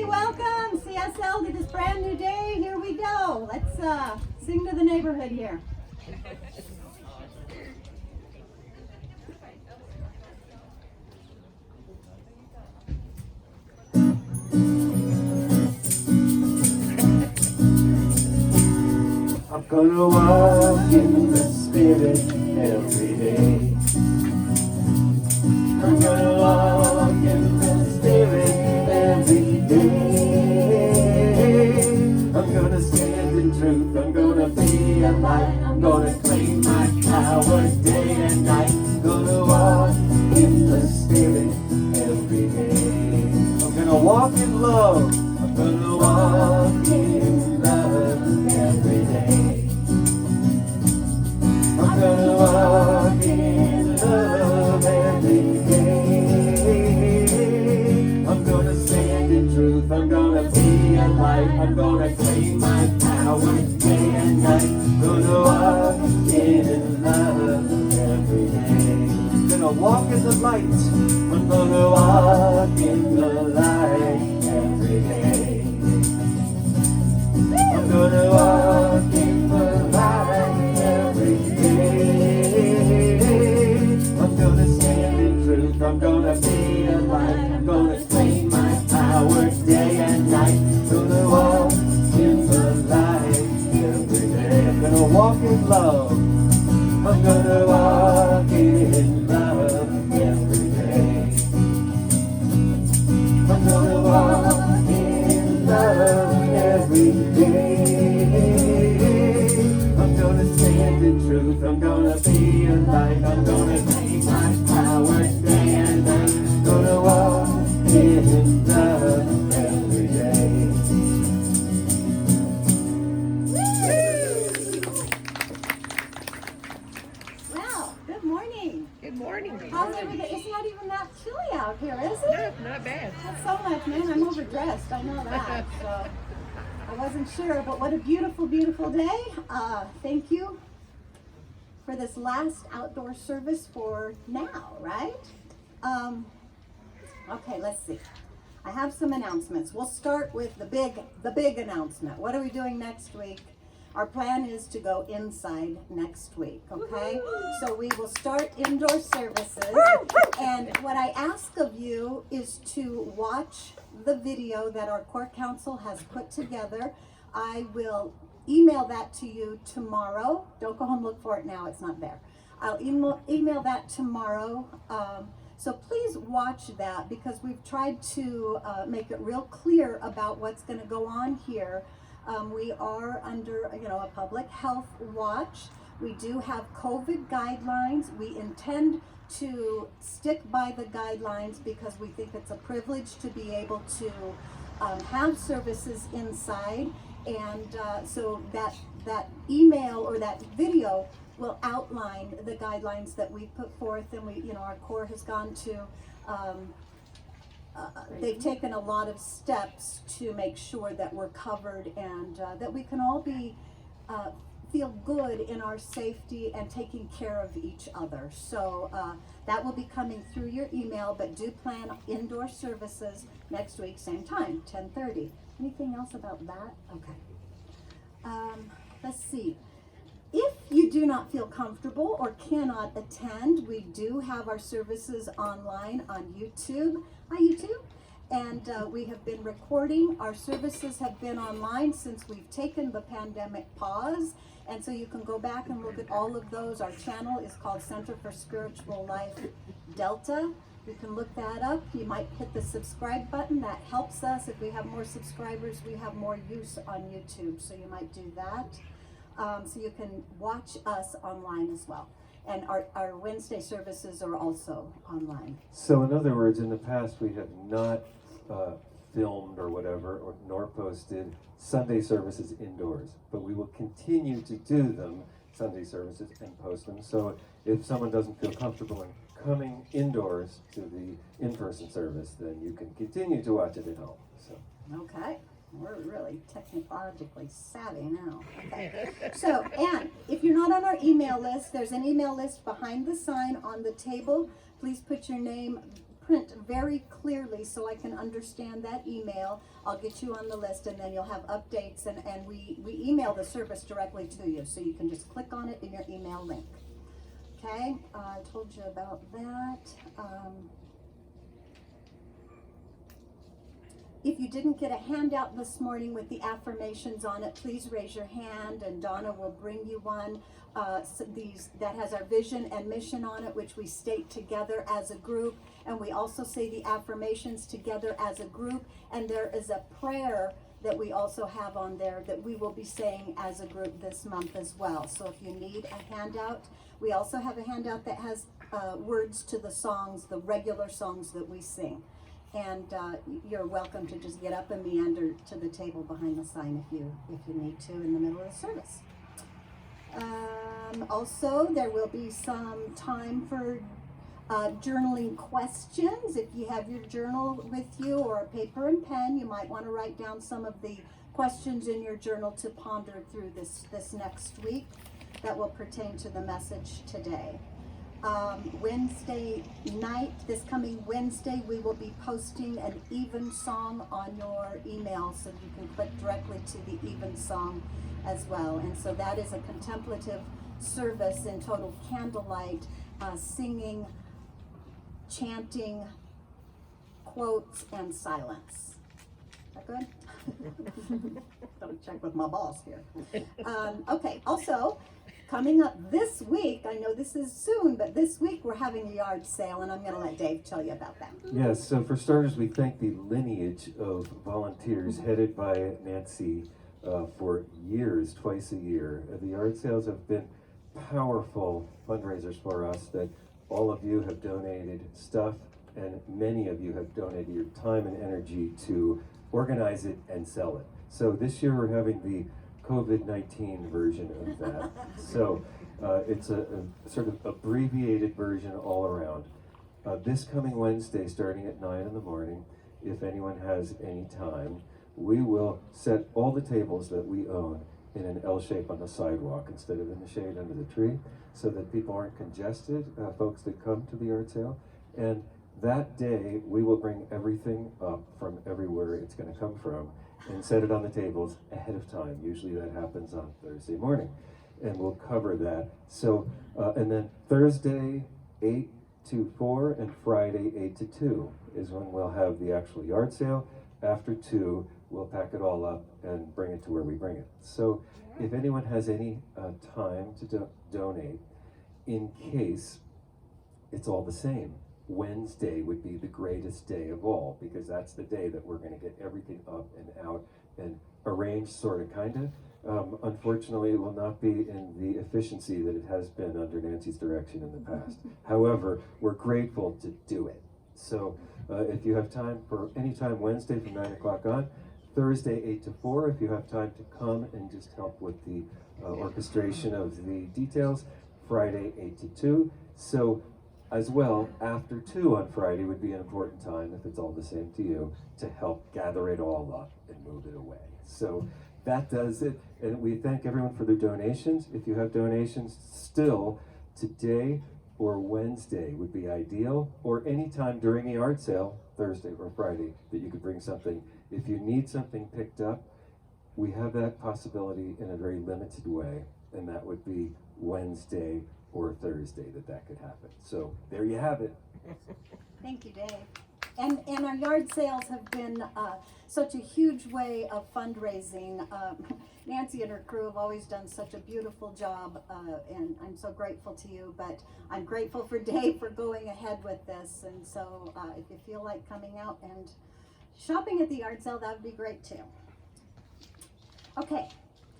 welcome CSL to this brand new day. Here we go. Let's sing to the neighborhood here. I'm gonna walk in the Spirit every day. I'm gonna walk in the Spirit every day. I'm gonna stand in truth. I'm gonna be a light. I'm gonna claim my power day and night. I'm gonna walk in the Spirit every day. I'm gonna walk in love. I'm gonna walk in love every day. I'm gonna walk in love every day. I'm gonna stand in truth. I'm gonna be a light. I'm gonna claim my power day and night. I'm gonna walk in love every day. I'm gonna walk in the light. I'm gonna walk in the light every day. I'm gonna walk in the light every day. I'm gonna stand in truth. I'm gonna be a light. I'm gonna claim my power day and night. I'm gonna walk in the light every day. I'm gonna walk in love. I'm gonna walk in love every day. I'm gonna walk in love every day. I'm gonna stand in truth. I'm gonna be a light. I'm gonna claim my power day and night. I'm gonna walk in love every day. Well, good morning. Good morning. How's everything? It's not even that chilly out here, is it? No, not bad. That's so much, man. I'm overdressed. I know that. So I wasn't sure, but what a beautiful, beautiful day. Thank you for this last outdoor service for now, right? Okay, let's see. I have some announcements. We'll start with the big announcement. What are we doing next week? Our plan is to go inside next week, okay? So we will start indoor services. And what I ask of you is to watch the video that our court counsel has put together. I will email that to you tomorrow. Don't go home and look for it now, it's not there. I'll email that tomorrow. So please watch that because we've tried to make it real clear about what's going to go on here. We are under, a public health watch. We do have COVID guidelines. We intend to stick by the guidelines because we think it's a privilege to be able to have services inside. And so that email or that video will outline the guidelines that we put forth, and our Corps has gone to. They've taken a lot of steps to make sure that we're covered and that we can all feel good in our safety and taking care of each other. So that will be coming through your email, but do plan indoor services next week, same time, 10:30. Anything else about that? Okay. Let's see. If you do not feel comfortable or cannot attend, we do have our services online on YouTube. Hi, YouTube. And we have been recording. Our services have been online since we've taken the pandemic pause. And so you can go back and look at all of those. Our channel is called Center for Spiritual Life Delta. You can look that up. You might hit the subscribe button. That helps us. If we have more subscribers, we have more use on YouTube. So you might do that. So you can watch us online as well. And our Wednesday services are also online. So in other words, in the past we have not filmed or whatever, nor posted Sunday services indoors, but we will continue to do them, Sunday services, and post them. So if someone doesn't feel comfortable in coming indoors to the in-person service, then you can continue to watch it at home. So. Okay. We're really technologically savvy now. Okay. So, and if you're not on our email list, there's an email list behind the sign on the table. Please put your name print very clearly so I can understand that email. I'll get you on the list, and then you'll have updates, and we email the service directly to you, so you can just click on it in your email link. Okay, I told you about that. If you didn't get a handout this morning with the affirmations on it, please raise your hand and Donna will bring you one. That has our vision and mission on it, which we state together as a group, and we also say the affirmations together as a group, and there is a prayer that we also have on there that we will be saying as a group this month as well. So if you need a handout, we also have a handout that has words to the songs, the regular songs that we sing. And you're welcome to just get up and meander to the table behind the sign if you need to in the middle of the service. Also, there will be some time for journaling questions. If you have your journal with you or a paper and pen, you might want to write down some of the questions in your journal to ponder through this next week that will pertain to the message today. Wednesday night, this coming Wednesday, we will be posting an even song on your email, so you can click directly to the even song as well. And so that is a contemplative service in total candlelight, singing, chanting, quotes, and silence. Is that good? Gotta check with my boss here. Okay, also, coming up this week, I know this is soon, but this week we're having a yard sale, and I'm going to let Dave tell you about that. Yes, so for starters, we thank the lineage of volunteers headed by Nancy for years, twice a year. The yard sales have been powerful fundraisers for us that all of you have donated stuff, and many of you have donated your time and energy to organize it and sell it. So this year we're having the COVID-19 version of that. So it's a sort of abbreviated version all around. This coming Wednesday, starting at 9 in the morning, if anyone has any time, we will set all the tables that we own in an L shape on the sidewalk instead of in the shade under the tree, so that people aren't congested, folks that come to the yard sale. And that day, we will bring everything up from everywhere it's going to come from and set it on the tables ahead of time. Usually that happens on Thursday morning, and we'll cover that. So, and then Thursday, 8 to 4, and Friday, 8 to 2 is when we'll have the actual yard sale. After 2, we'll pack it all up and bring it to where we bring it. So if anyone has any time to donate, in case it's all the same, Wednesday would be the greatest day of all, because that's the day that we're going to get everything up and out and arranged, sort of, kind of. Unfortunately, it will not be in the efficiency that it has been under Nancy's direction in the past. However, we're grateful to do it. So if you have time for any time Wednesday from 9 o'clock on, Thursday 8 to 4, if you have time to come and just help with the orchestration of the details, Friday 8 to 2. So as well, after 2 on Friday would be an important time, if it's all the same to you, to help gather it all up and move it away. So that does it, and we thank everyone for their donations. If you have donations still, today or Wednesday would be ideal, or any time during the art sale, Thursday or Friday, that you could bring something. If you need something picked up, we have that possibility in a very limited way, and that would be Wednesday or Thursday that could happen. So there you have it. Thank you, Dave. And our yard sales have been such a huge way of fundraising. Nancy and her crew have always done such a beautiful job, and I'm so grateful to you, but I'm grateful for Dave for going ahead with this. And so if you feel like coming out and shopping at the yard sale, that would be great too. Okay.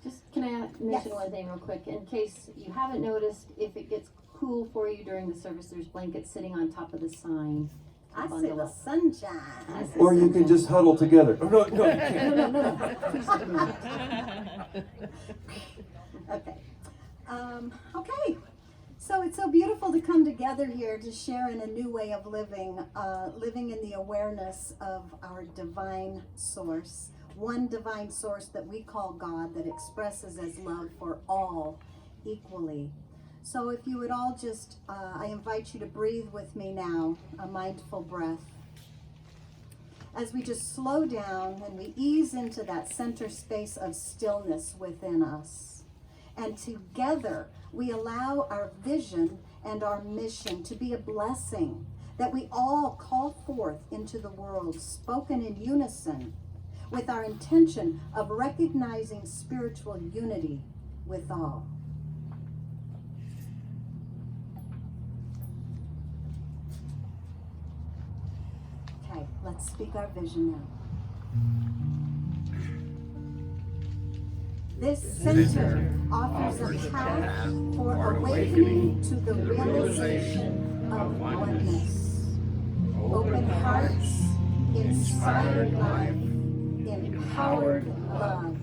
Just, can I mention one thing real quick? In case you haven't noticed, if it gets cool for you during the service, there's blankets sitting on top of the sign. I see the sunshine. Or you can just huddle together. Oh, no, you can't. No. Please do not. Okay. Okay. So it's so beautiful to come together here to share in a new way of living, living in the awareness of our divine source. One divine source that we call God, that expresses as love for all equally. So if you would all just, I invite you to breathe with me now, a mindful breath. As we just slow down and we ease into that center space of stillness within us. And together we allow our vision and our mission to be a blessing that we all call forth into the world, spoken in unison, with our intention of recognizing spiritual unity with all. Okay, let's speak our vision now. This center offers a path for awakening to the realization of oneness. Open hearts, inspired life, empowered love.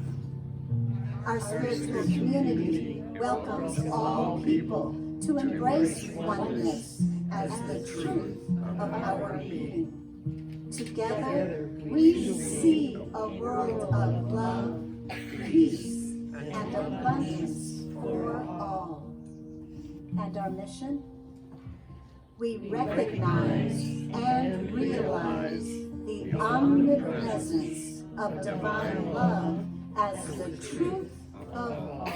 Our spiritual community welcomes all people to embrace oneness as the truth of our being. Together, we see a world of love, peace, and abundance for all. And our mission? We recognize and realize the omnipresence of divine love as the truth of all.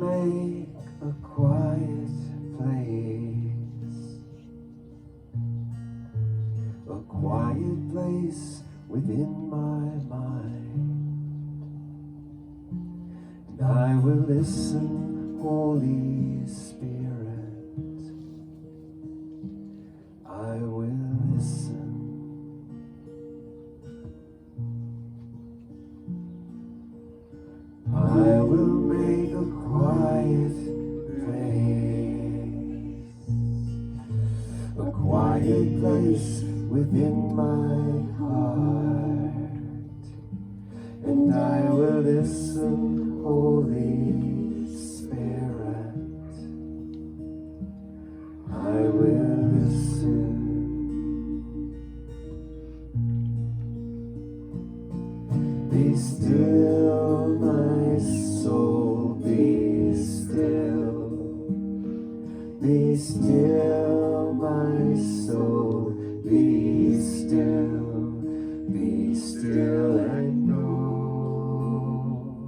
Make a quiet place within my mind, and I will listen, Holy Spirit, I will listen. I will make a quiet place within my heart, and I will listen, Holy Spirit, I will listen. Be still, my soul, be still. Be still, my soul, be still and know.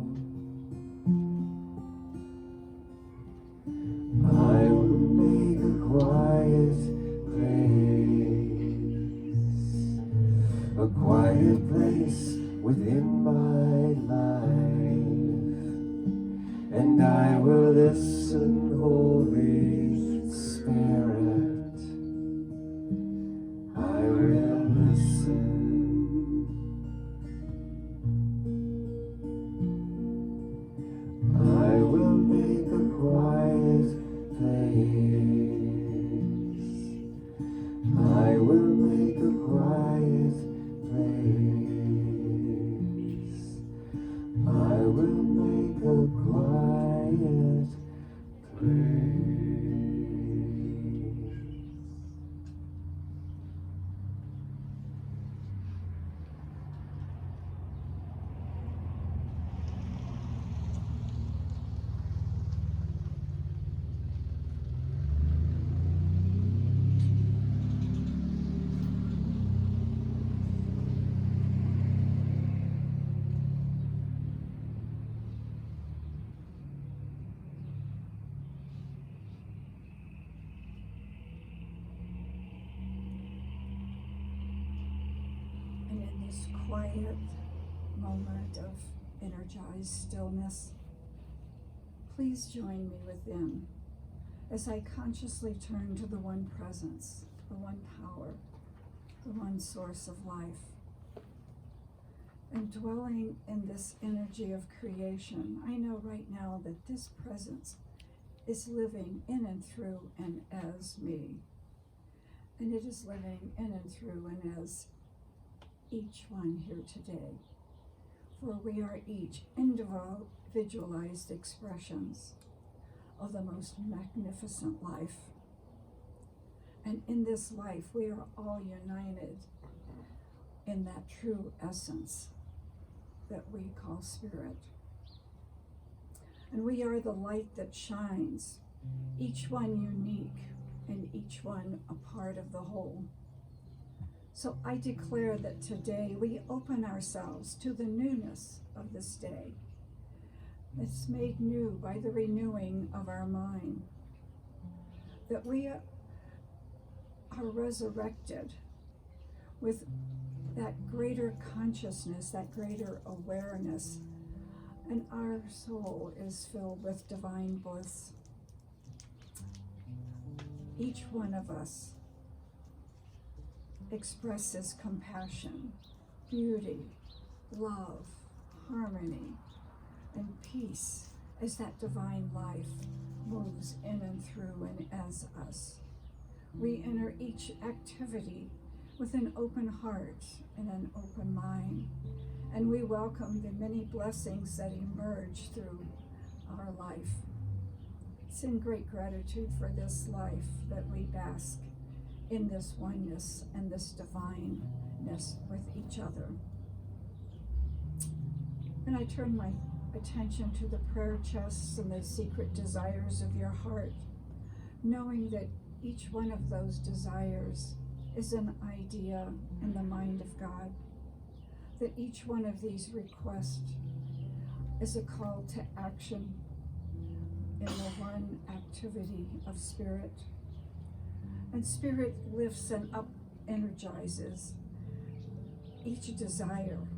I will make a quiet place within my life, and I will listen, Holy Spirit, I will listen. quiet moment of energized stillness, please join me within as I consciously turn to the one presence, the one power, the one source of life. And dwelling in this energy of creation, I know right now that this presence is living in and through and as me. And it is living in and through and as each one here today. For we are each individualized expressions of the most magnificent life. And in this life, we are all united in that true essence that we call spirit. And we are the light that shines, each one unique and each one a part of the whole. So I declare that today we open ourselves to the newness of this day. It's made new by the renewing of our mind. That we are resurrected with that greater consciousness, that greater awareness, and our soul is filled with divine bliss. Each one of us expresses compassion, beauty, love, harmony, and peace as that divine life moves in and through and as us. We enter each activity with an open heart and an open mind, and we welcome the many blessings that emerge through our life. It's in great gratitude for this life that we bask in this oneness and this divineness with each other. And I turn my attention to the prayer chests and the secret desires of your heart, knowing that each one of those desires is an idea in the mind of God, that each one of these requests is a call to action in the one activity of spirit. And spirit lifts and up energizes each desire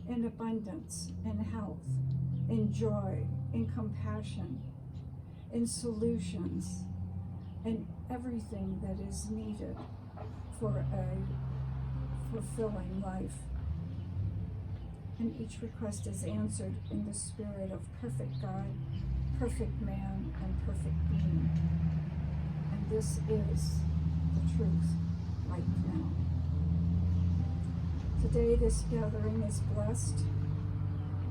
in abundance, in health, in joy, in compassion, in solutions, and everything that is needed for a fulfilling life. And each request is answered in the spirit of perfect God, perfect man, and perfect being. And this is the truth right now. Today this gathering is blessed.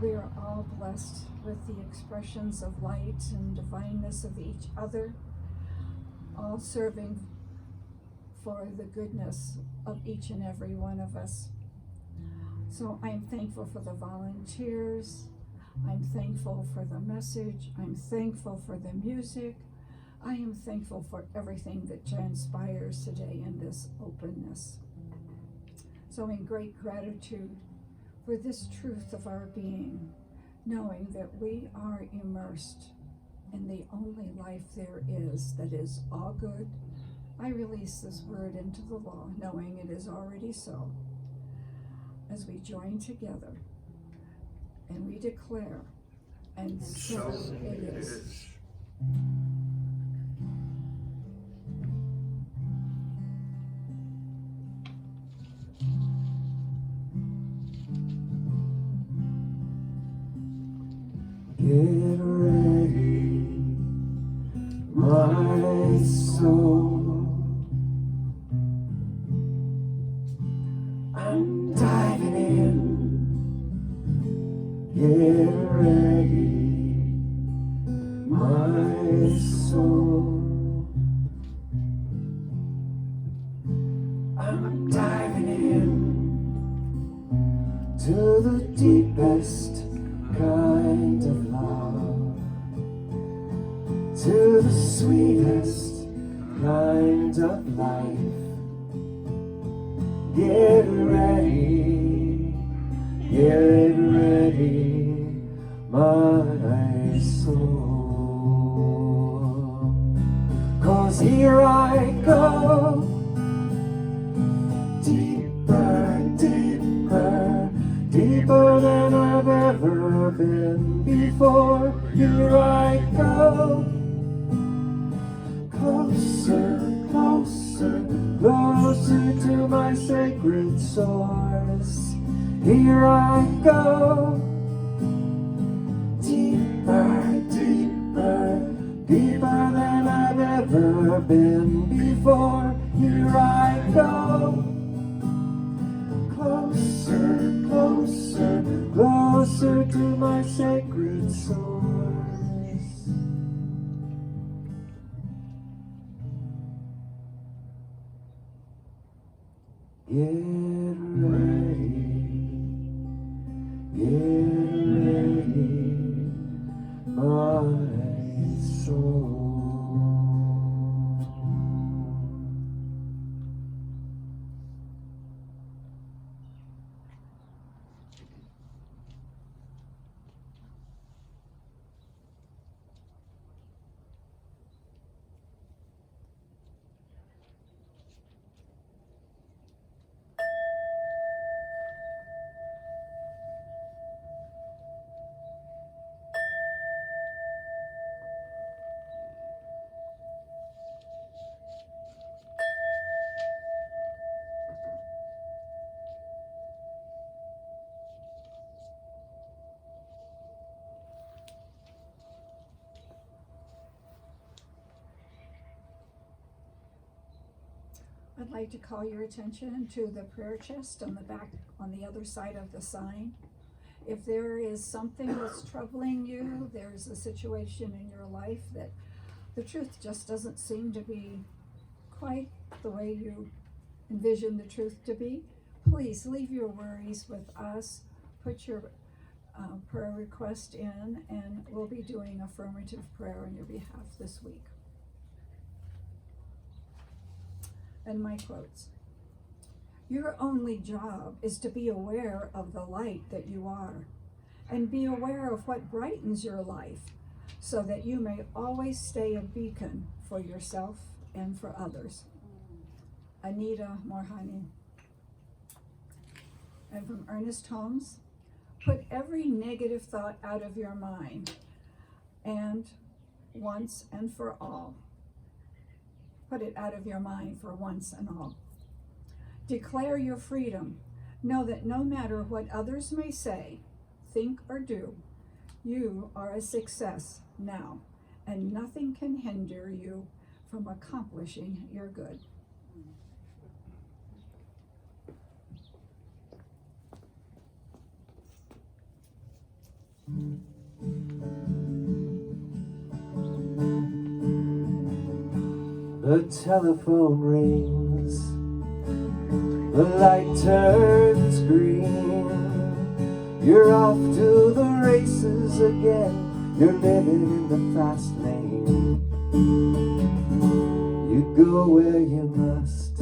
We are all blessed with the expressions of light and divineness of each other, all serving for the goodness of each and every one of us. So I'm thankful for the volunteers. I'm thankful for the message. I'm thankful for the music. I am thankful for everything that transpires today in this openness. So in great gratitude for this truth of our being, knowing that we are immersed in the only life there is that is all good, I release this word into the law, knowing it is already so, as we join together and we declare, and so it is. Get ready, my soul. I'm diving in. Get ready, my soul. I'm diving in to the deepest kind of love, to the sweetest kind of life. Get ready, my soul. 'Cause here I go, deeper, deeper been before. Here I go. Closer, closer, closer to my sacred source. Here I go. Deeper, deeper, deeper than I've ever been before. Here I go. Closer, closer, closer to my sacred source. Get ready, my soul. I'd like to call your attention to the prayer chest on the back, on the other side of the sign. If there is something that's troubling you, there's a situation in your life that the truth just doesn't seem to be quite the way you envision the truth to be, please leave your worries with us. Put your prayer request in, and we'll be doing affirmative prayer on your behalf this week. And my quotes. Your only job is to be aware of the light that you are, and be aware of what brightens your life, so that you may always stay a beacon for yourself and for others. Anita Morhani. And from Ernest Holmes, put every negative thought out of your mind, and once and for all. Put it out of your mind for once and all. Declare your freedom. Know that no matter what others may say, think, or do, you are a success now, and nothing can hinder you from accomplishing your good. The telephone rings, the light turns green. You're off to the races again, you're living in the fast lane. You go where you must,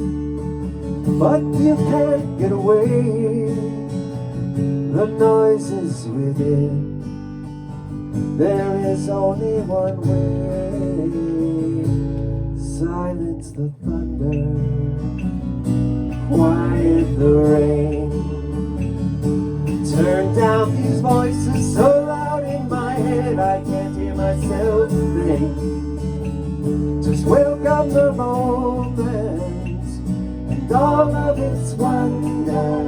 but you can't get away. The noise is within, there is only one way. Silence the thunder, quiet the rain. Turn down these voices so loud in my head I can't hear myself think. Just welcome the moment and all of its wonder.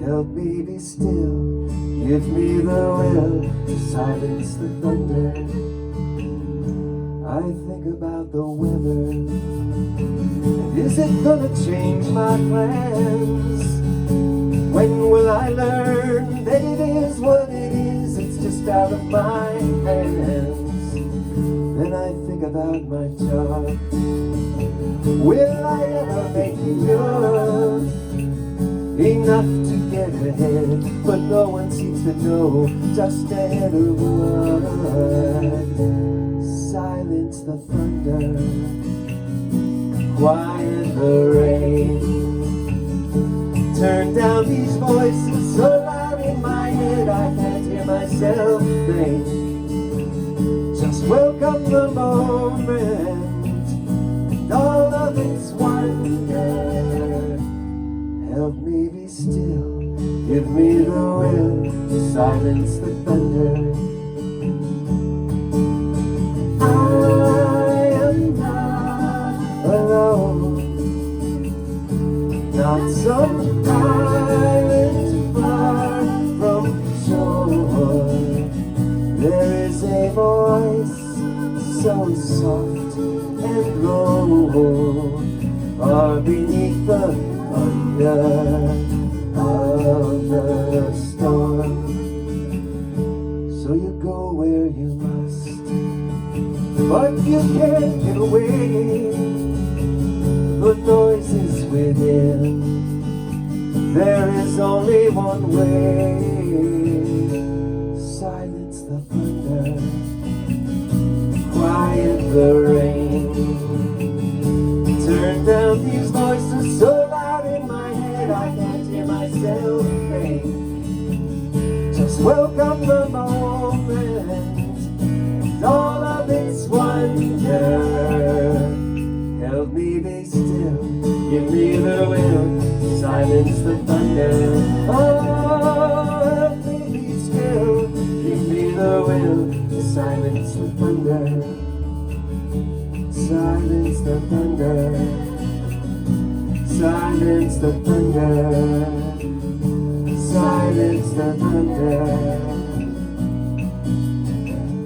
Help me be still, give me the will to silence the thunder. I think about the weather, and is it gonna change my plans? When will I learn that it is what it is, it's just out of my hands? Then I think about my job, will I ever make enough to get ahead? But no one seems to know just ahead of what. Silence the thunder, quiet the rain. Turn down these voices so loud in my head I can't hear myself think. Just welcome the moment and all of its wonder. Help me be still, give me the will to silence the thunder. I am not alone, not some island far from shore. There is a voice so soft and low, far beneath the thunder of the storm. So you go where you must, but you can't get away. The noise is within. There is only one way. Silence the thunder, quiet the rain. Turn down these voices so loud in my head I can't hear myself think. Just welcome the moment and all of its wonder. Help me be still, give me the will, silence the thunder. Oh, help me be still, give me the will, silence the thunder. Silence the thunder. Silence the thunder. Silence the thunder.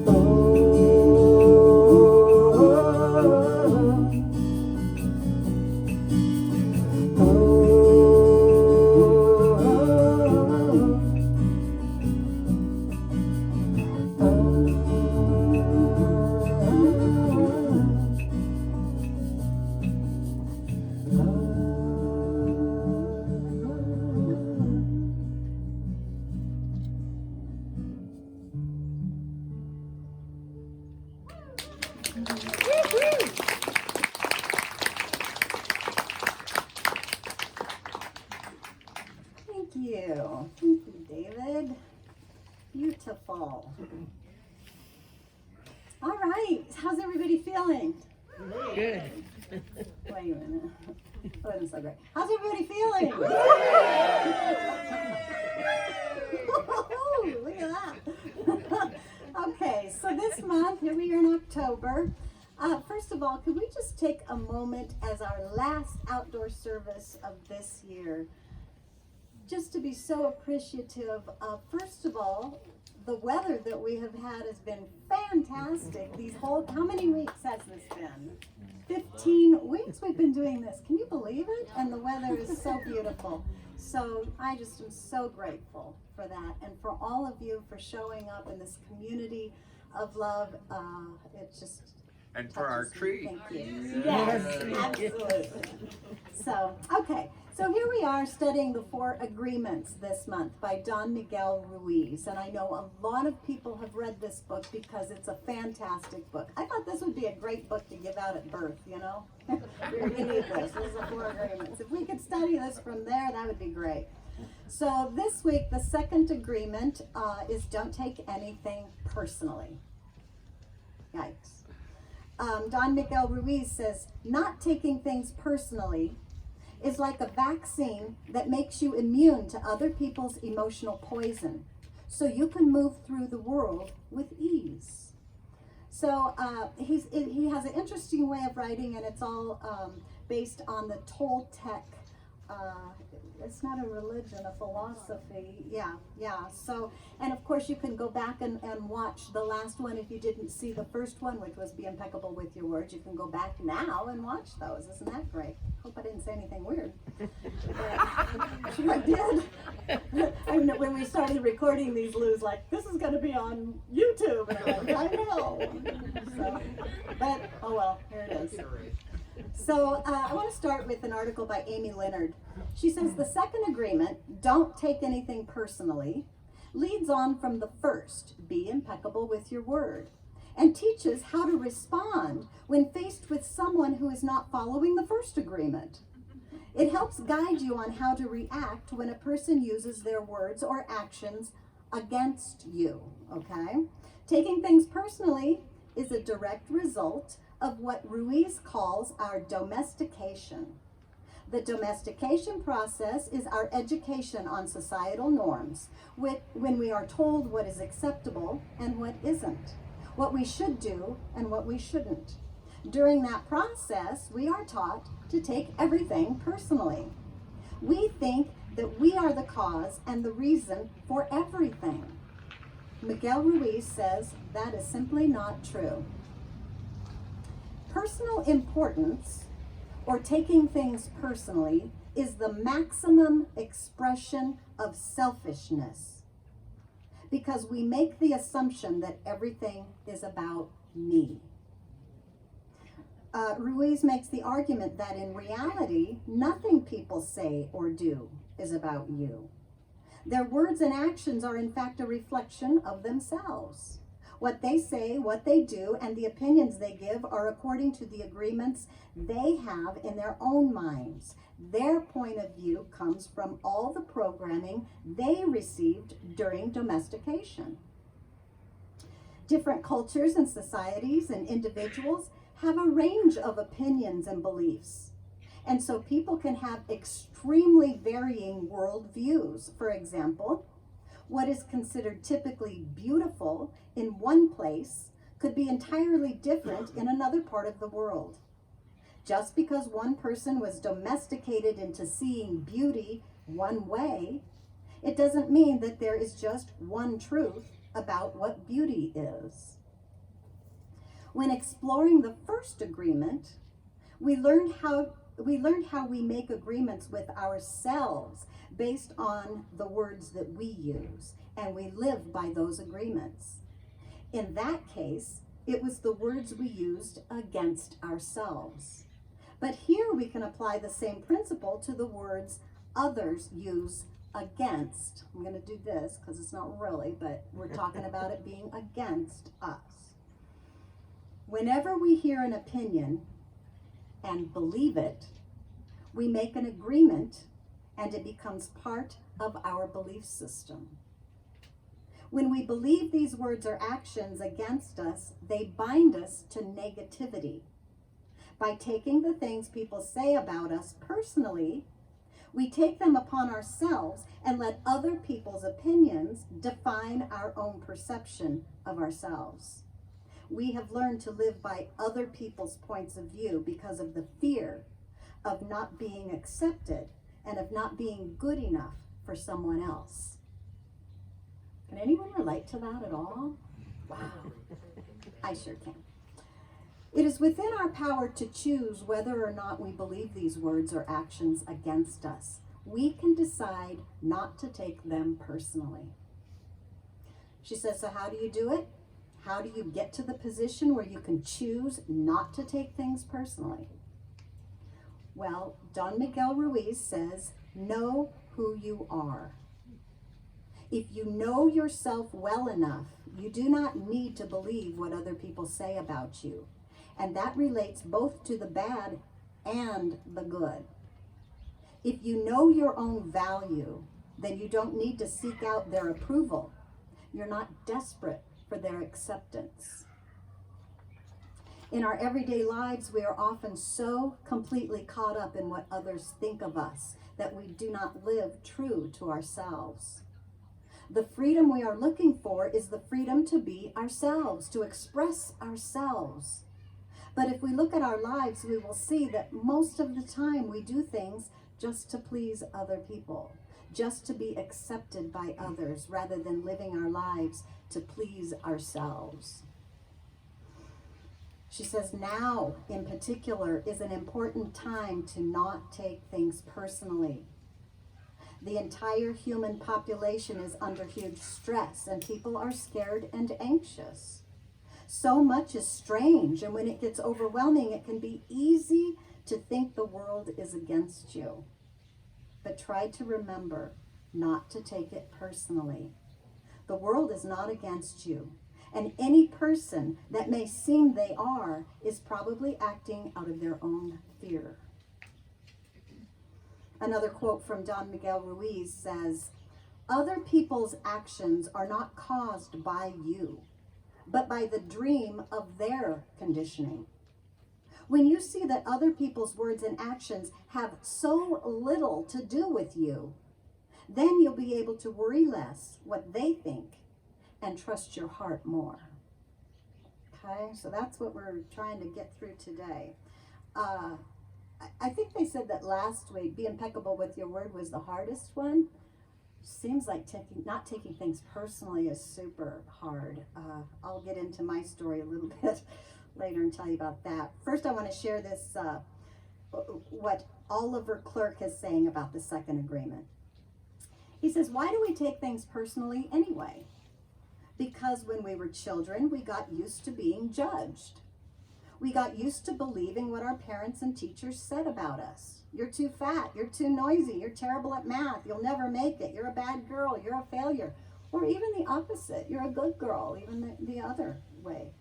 Oh, oh, oh, Thank you. Thank you, David. Beautiful. All right. How's everybody feeling? Good. Wait a minute. That wasn't so great. How's everybody feeling? Look at that. Okay, so this month, here we are in October. First of all, could we just take a moment as our last outdoor service of this year, just to be so appreciative of, first of all, the weather that we have had has been fantastic. How many weeks has this been? 15 weeks we've been doing this. Can you believe it? And the weather is so beautiful. So I just am so grateful for that, and for all of you for showing up in this community of love. It just And for our touches me. tree. Thank you. Yes, absolutely. So, okay. So here we are studying the 4 Agreements this month by Don Miguel Ruiz. And I know a lot of people have read this book because it's a fantastic book. I thought this would be a great book to give out at birth, you know? You need this. This is the 4 Agreements. If we could study this from there, that would be great. So this week, the second agreement is don't take anything personally. Yikes. Don Miguel Ruiz says, not taking things personally is like a vaccine that makes you immune to other people's emotional poison, so you can move through the world with ease. So he has an interesting way of writing, and it's all based on the Toltec. It's not a religion, a philosophy. Yeah. So, and of course you can go back and watch the last one if you didn't see the first one, which was be impeccable with your words. You can go back now and watch those. Isn't that great? Hope I didn't say anything weird. Sure I did. I mean, when we started recording these, Lou's like, this is going to be on YouTube. And I'm like, I know. So, but, oh well, here it is. So I want to start with an article by Amy Leonard. She says the second agreement, don't take anything personally, leads on from the first, be impeccable with your word, and teaches how to respond when faced with someone who is not following the first agreement. It helps guide you on how to react when a person uses their words or actions against you, okay? Taking things personally is a direct result of what Ruiz calls our domestication. The domestication process is our education on societal norms, when we are told what is acceptable and what isn't, what we should do and what we shouldn't. During that process, we are taught to take everything personally. We think that we are the cause and the reason for everything. Miguel Ruiz says that is simply not true. Personal importance, or taking things personally, is the maximum expression of selfishness, because we make the assumption that everything is about me. Ruiz makes the argument that in reality, nothing people say or do is about you. Their words and actions are in fact a reflection of themselves. What they say, what they do, and the opinions they give are according to the agreements they have in their own minds. Their point of view comes from all the programming they received during domestication. Different cultures and societies and individuals have a range of opinions and beliefs. And so people can have extremely varying worldviews. For example, what is considered typically beautiful in one place could be entirely different in another part of the world. Just because one person was domesticated into seeing beauty one way, it doesn't mean that there is just one truth about what beauty is. When exploring the first agreement, we learned how we make agreements with ourselves based on the words that we use, and we live by those agreements. In that case, it was the words we used against ourselves. But here we can apply the same principle to the words others use against. I'm going to do this because it's not really, but we're talking about it being against us. Whenever we hear an opinion and believe it, we make an agreement and it becomes part of our belief system. When we believe these words or actions against us, they bind us to negativity. By taking the things people say about us personally, we take them upon ourselves and let other people's opinions define our own perception of ourselves. We have learned to live by other people's points of view because of the fear of not being accepted and of not being good enough for someone else. Can anyone relate to that at all? Wow, I sure can. It is within our power to choose whether or not we believe these words or actions against us. We can decide not to take them personally. She says, so how do you do it? How do you get to the position where you can choose not to take things personally? Well, Don Miguel Ruiz says, know who you are. If you know yourself well enough, you do not need to believe what other people say about you. And that relates both to the bad and the good. If you know your own value, then you don't need to seek out their approval. You're not desperate for their acceptance. In our everyday lives, we are often so completely caught up in what others think of us that we do not live true to ourselves. The freedom we are looking for is the freedom to be ourselves, to express ourselves. But if we look at our lives, we will see that most of the time we do things just to please other people, just to be accepted by others, rather than living our lives to please ourselves. She says now, in particular, is an important time to not take things personally. The entire human population is under huge stress, and people are scared and anxious. So much is strange, and when it gets overwhelming, it can be easy to think the world is against you. But try to remember not to take it personally. The world is not against you, and any person that may seem they are is probably acting out of their own fear. Another quote from Don Miguel Ruiz says, other people's actions are not caused by you, but by the dream of their conditioning. When you see that other people's words and actions have so little to do with you, then you'll be able to worry less what they think and trust your heart more. Okay, so that's what we're trying to get through today. I think they said that last week, be impeccable with your word was the hardest one. Seems like not taking things personally is super hard. I'll get into my story a little bit later and tell you about that. First, I want to share this, what Oliver Clerk is saying about the second agreement. He says, why do we take things personally anyway? Because when we were children, we got used to being judged. We got used to believing what our parents and teachers said about us. You're too fat, you're too noisy, you're terrible at math, you'll never make it, you're a bad girl, you're a failure. Or even the opposite, you're a good girl, even the other way.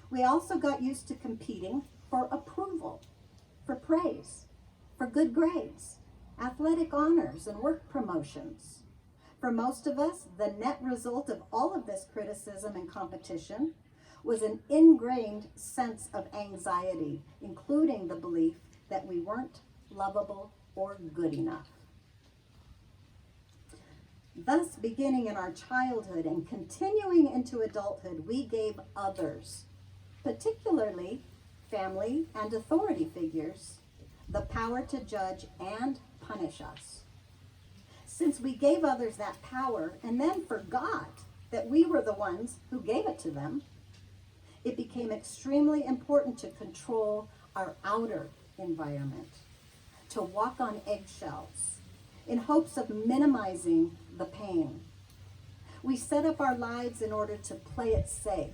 We also got used to competing for approval, for praise, for good grades, athletic honors, and work promotions. For most of us, the net result of all of this criticism and competition was an ingrained sense of anxiety, including the belief that we weren't lovable or good enough. Thus, beginning in our childhood and continuing into adulthood, we gave others, particularly family and authority figures, the power to judge and punish us. Since we gave others that power and then forgot that we were the ones who gave it to them, it became extremely important to control our outer environment, to walk on eggshells in hopes of minimizing the pain. We set up our lives in order to play it safe.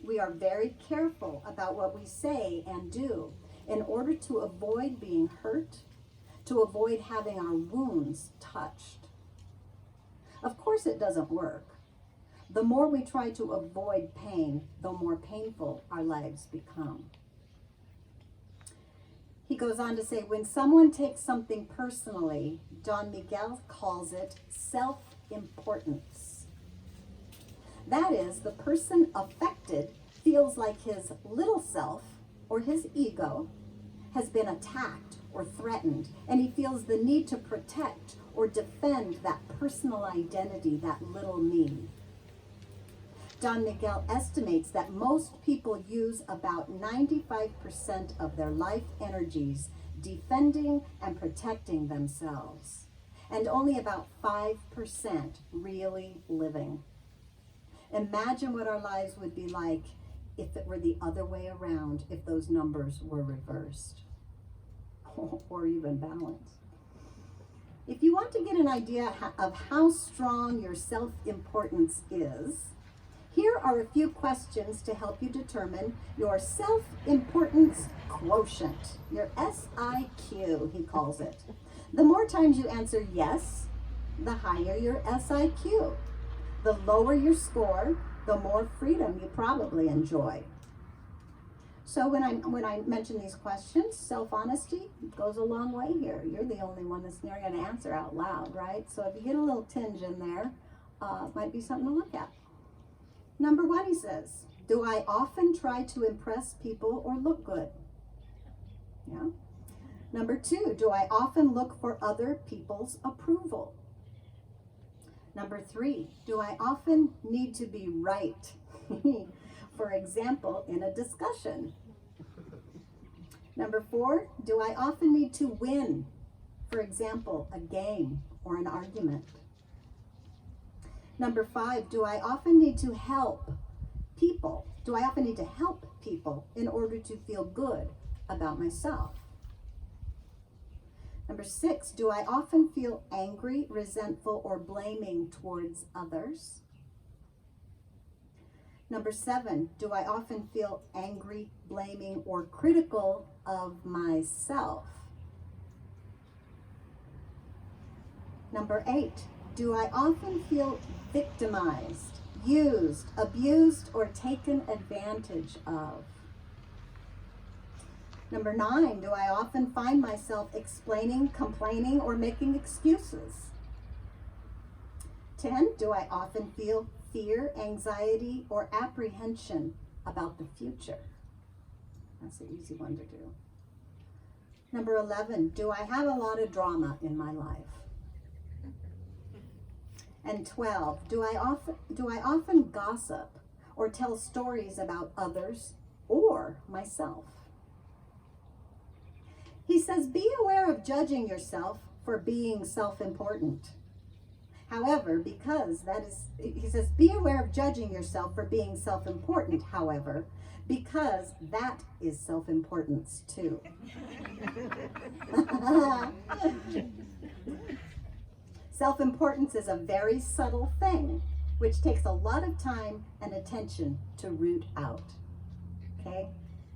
We are very careful about what we say and do in order to avoid being hurt, to avoid having our wounds touched. Of course, it doesn't work. The more we try to avoid pain, the more painful our lives become. He goes on to say, when someone takes something personally, Don Miguel calls it self-importance. That is, the person affected feels like his little self or his ego has been attacked or threatened, and he feels the need to protect or defend that personal identity, that little me. Don Miguel estimates that most people use about 95% of their life energies defending and protecting themselves, and only about 5% really living. Imagine what our lives would be like if it were the other way around, if those numbers were reversed, or even balanced. If you want to get an idea of how strong your self-importance is, here are a few questions to help you determine your self-importance quotient, your SIQ, he calls it. The more times you answer yes, the higher your SIQ. The lower your score, the more freedom you probably enjoy. So when I mention these questions, self-honesty goes a long way here. You're the only one that's never going to answer out loud, right? So if you get a little tinge in there, it might be something to look at. Number 1, he says, do I often try to impress people or look good? Yeah. Number 2, do I often look for other people's approval? Number 3, do I often need to be right? For example, in a discussion. Number 4, do I often need to win? For example, a game or an argument. Number 5, do I often need to help people? Do I often need to help people in order to feel good about myself? Number 6, do I often feel angry, resentful, or blaming towards others? Number 7, do I often feel angry, blaming, or critical of myself? Number 8, do I often feel victimized, used, abused, or taken advantage of? Number 9, do I often find myself explaining, complaining, or making excuses? 10, do I often feel fear, anxiety, or apprehension about the future? That's an easy one to do. Number 11, do I have a lot of drama in my life? And 12, do I often gossip or tell stories about others or myself? He says, be aware of judging yourself for being self-important. However, he says, be aware of judging yourself for being self-important, however, because that is self-importance too. Self-importance is a very subtle thing, which takes a lot of time and attention to root out. Okay?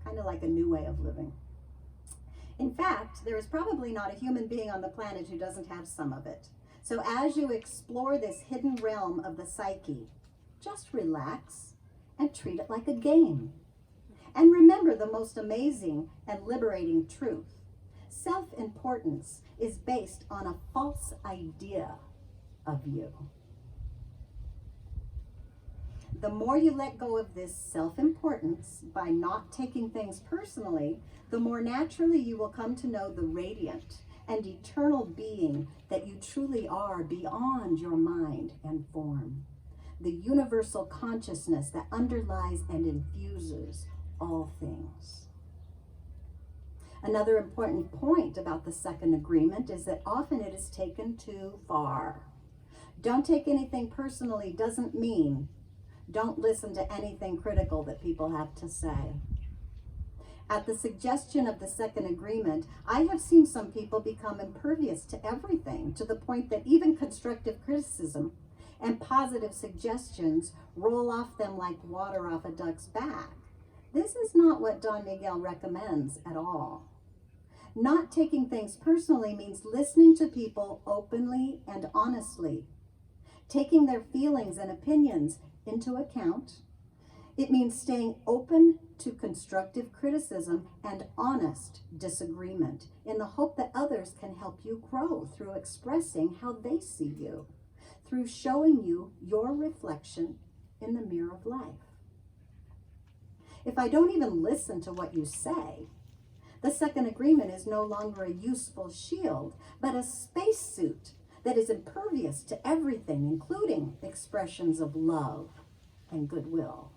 Kind of like a new way of living. In fact, there is probably not a human being on the planet who doesn't have some of it. So as you explore this hidden realm of the psyche, just relax and treat it like a game. And remember the most amazing and liberating truth. Self-importance is based on a false idea of you. The more you let go of this self-importance by not taking things personally, the more naturally you will come to know the radiant and eternal being that you truly are beyond your mind and form. The universal consciousness that underlies and infuses all things. Another important point about the second agreement is that often it is taken too far. Don't take anything personally doesn't mean don't listen to anything critical that people have to say. At the suggestion of the second agreement, I have seen some people become impervious to everything, to the point that even constructive criticism and positive suggestions roll off them like water off a duck's back. This is not what Don Miguel recommends at all. Not taking things personally means listening to people openly and honestly, taking their feelings and opinions into account. It means staying open to constructive criticism and honest disagreement in the hope that others can help you grow through expressing how they see you, through showing you your reflection in the mirror of life. If I don't even listen to what you say, the second agreement is no longer a useful shield, but a spacesuit that is impervious to everything, including expressions of love and goodwill.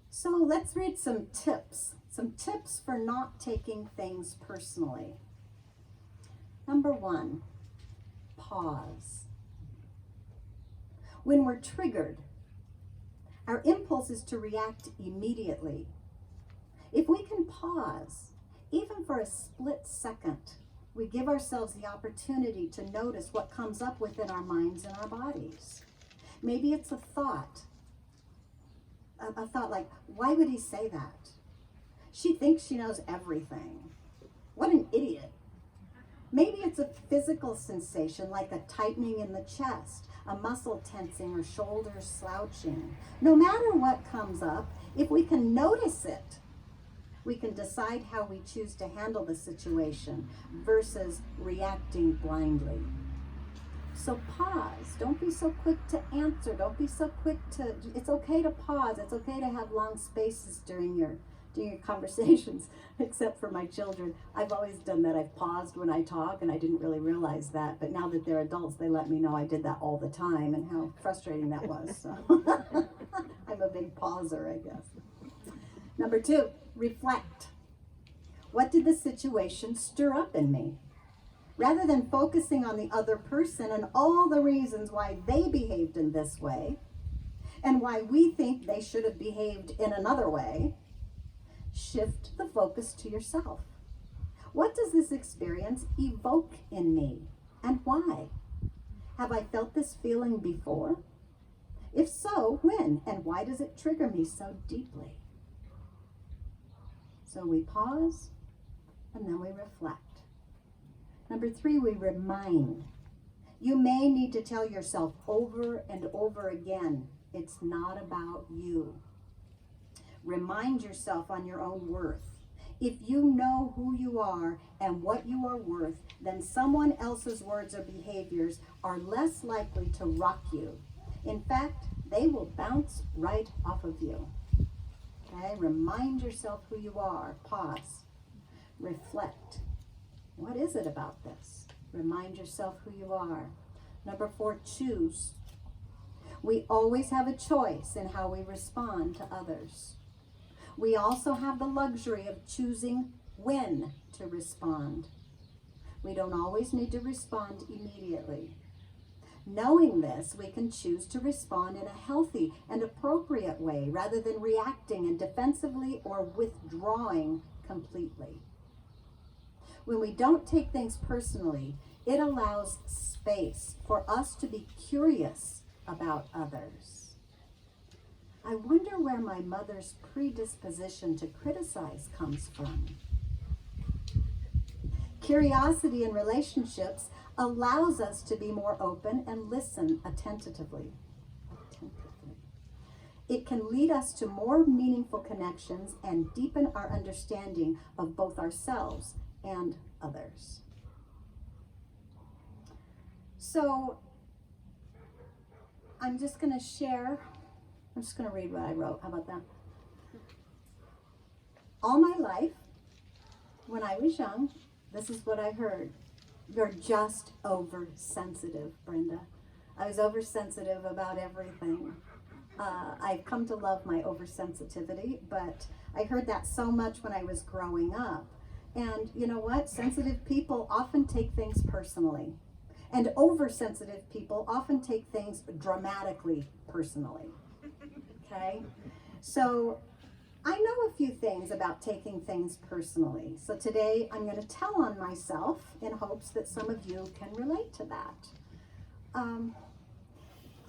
So let's read some tips for not taking things personally. Number 1, pause. When we're triggered, our impulse is to react immediately. If we can pause, even for a split second, we give ourselves the opportunity to notice what comes up within our minds and our bodies. Maybe it's a thought like, why would he say that? She thinks she knows everything. What an idiot. Maybe it's a physical sensation like a tightening in the chest, a muscle tensing or shoulders slouching. No matter what comes up, if we can notice it, we can decide how we choose to handle the situation versus reacting blindly. So pause. Don't be so quick to answer. Don't be so quick to, it's okay to pause. It's okay to have long spaces during your conversations, except for my children. I've always done that. I've paused when I talk, and I didn't really realize that. But now that they're adults, they let me know I did that all the time and how frustrating that was. So I'm a big pauser, I guess. Number 2, reflect. What did the situation stir up in me? Rather than focusing on the other person and all the reasons why they behaved in this way and why we think they should have behaved in another way, shift the focus to yourself. What does this experience evoke in me, and why? Have I felt this feeling before? If so, when, and why does it trigger me so deeply? So we pause, and then we reflect. Number 3, we remind. You may need to tell yourself over and over again, it's not about you. Remind yourself on your own worth. If you know who you are and what you are worth, then someone else's words or behaviors are less likely to rock you. In fact, they will bounce right off of you. Okay, remind yourself who you are. Pause. Reflect. What is it about this? Remind yourself who you are. Number 4, choose. We always have a choice in how we respond to others. We also have the luxury of choosing when to respond. We don't always need to respond immediately. Knowing this, we can choose to respond in a healthy and appropriate way rather than reacting and defensively or withdrawing completely. When we don't take things personally, it allows space for us to be curious about others. I wonder where my mother's predisposition to criticize comes from. Curiosity in relationships allows us to be more open and listen attentively. It can lead us to more meaningful connections and deepen our understanding of both ourselves and others. So, I'm just going to read what I wrote. How about that? All my life, when I was young, this is what I heard. You're just oversensitive, Brenda. I was oversensitive about everything. I've come to love my oversensitivity, but I heard that so much when I was growing up. And you know what? Sensitive people often take things personally. And oversensitive people often take things dramatically personally. Okay? So I know a few things about taking things personally. So today I'm going to tell on myself in hopes that some of you can relate to that.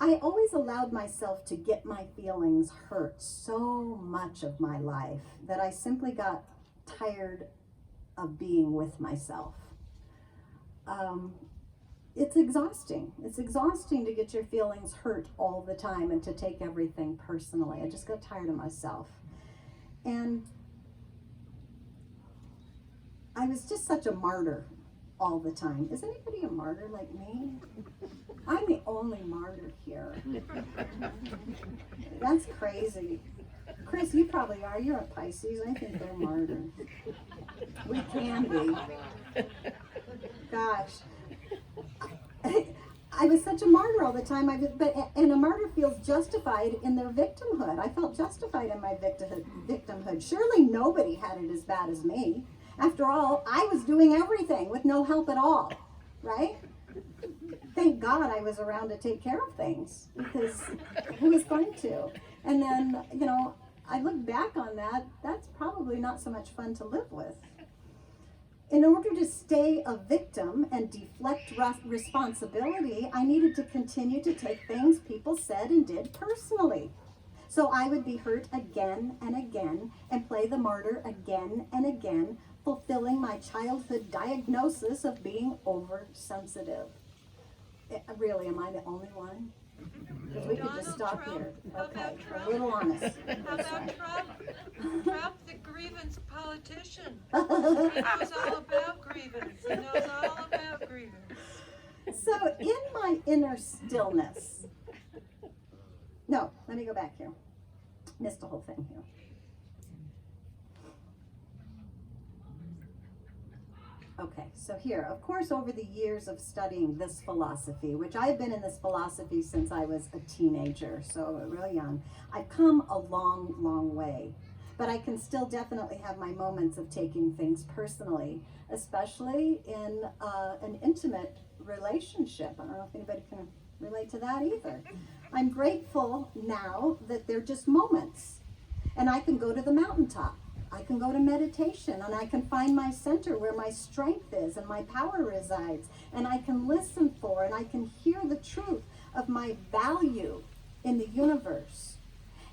I always allowed myself to get my feelings hurt so much of my life that I simply got tired of being with myself. It's exhausting. It's exhausting to get your feelings hurt all the time and to take everything personally. I just got tired of myself. And I was just such a martyr all the time. Is anybody a martyr like me? I'm the only martyr here. That's crazy. Chris, you probably are. You're a Pisces. I think they're martyrs. We can be. Gosh. I was such a martyr all the time, and a martyr feels justified in their victimhood. I felt justified in my victimhood. Surely nobody had it as bad as me. After all, I was doing everything with no help at all, right? Thank God I was around to take care of things, because who was going to? And then, I look back on that, that's probably not so much fun to live with. In order to stay a victim and deflect responsibility, I needed to continue to take things people said and did personally. So I would be hurt again and again and play the martyr again and again, fulfilling my childhood diagnosis of being oversensitive. Really, am I the only one? Because we could just stop here. Okay, a little honest. How about Trump? Trump, the grievance politician. He knows all about grievance. He knows all about grievance. So in my inner stillness, no, let me go back here. Missed the whole thing here. Okay, so here, of course, over the years of studying this philosophy, which I've been in this philosophy since I was a teenager, so really young, I've come a long, long way. But I can still definitely have my moments of taking things personally, especially in an intimate relationship. I don't know if anybody can relate to that either. I'm grateful now that they're just moments, and I can go to the mountaintop. I can go to meditation, and I can find my center where my strength is and my power resides, and I can listen for and I can hear the truth of my value in the universe.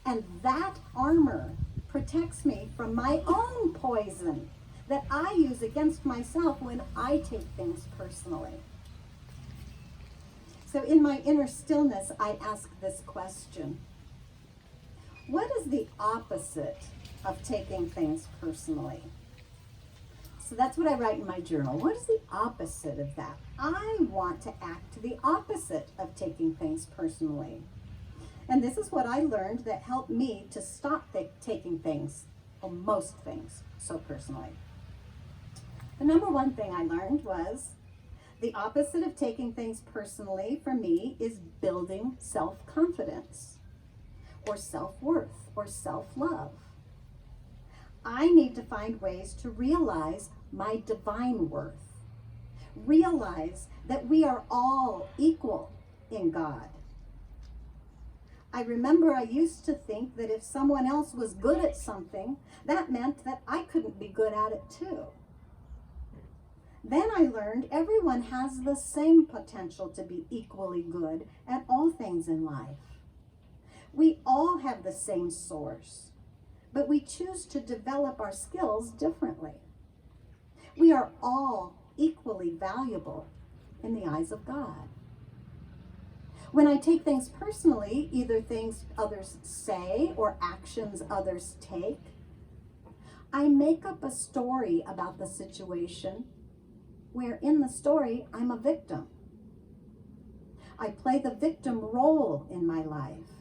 And that armor protects me from my own poison that I use against myself when I take things personally. So in my inner stillness, I ask this question: what is the opposite of taking things personally? So that's what I write in my journal. What is the opposite of that? I want to act the opposite of taking things personally. And this is what I learned that helped me to stop taking things, or most things, so personally. The number one thing I learned was the opposite of taking things personally for me is building self-confidence or self-worth or self-love. I need to find ways to realize my divine worth. Realize that we are all equal in God. I remember I used to think that if someone else was good at something, that meant that I couldn't be good at it too. Then I learned everyone has the same potential to be equally good at all things in life. We all have the same source, but we choose to develop our skills differently. We are all equally valuable in the eyes of God. When I take things personally, either things others say or actions others take, I make up a story about the situation where in the story I'm a victim. I play the victim role in my life.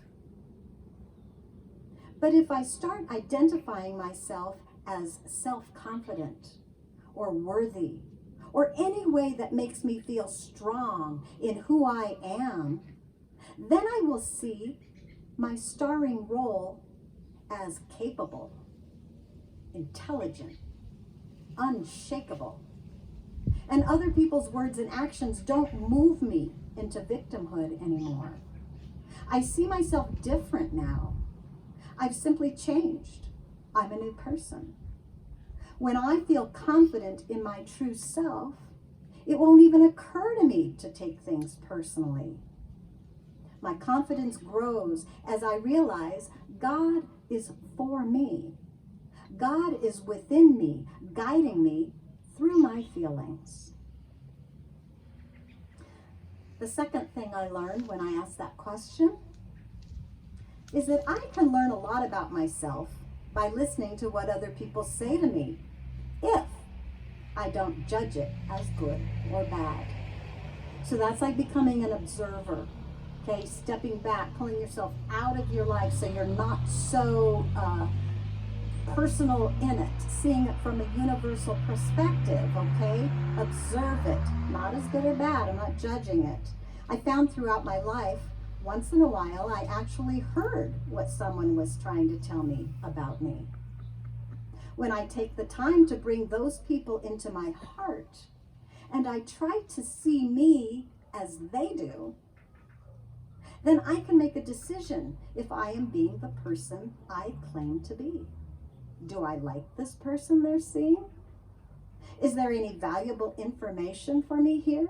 But if I start identifying myself as self-confident or worthy, or any way that makes me feel strong in who I am, then I will see my starring role as capable, intelligent, unshakable. And other people's words and actions don't move me into victimhood anymore. I see myself different now. I've simply changed. I'm a new person. When I feel confident in my true self, it won't even occur to me to take things personally. My confidence grows as I realize God is for me. God is within me, guiding me through my feelings. The second thing I learned when I asked that question is that I can learn a lot about myself by listening to what other people say to me, if I don't judge it as good or bad. So that's like becoming an observer, okay? Stepping back, pulling yourself out of your life so you're not so personal in it, seeing it from a universal perspective, okay? Observe it, not as good or bad, I'm not judging it. I found throughout my life, once in a while, I actually heard what someone was trying to tell me about me. When I take the time to bring those people into my heart, and I try to see me as they do, then I can make a decision if I am being the person I claim to be. Do I like this person they're seeing? Is there any valuable information for me here?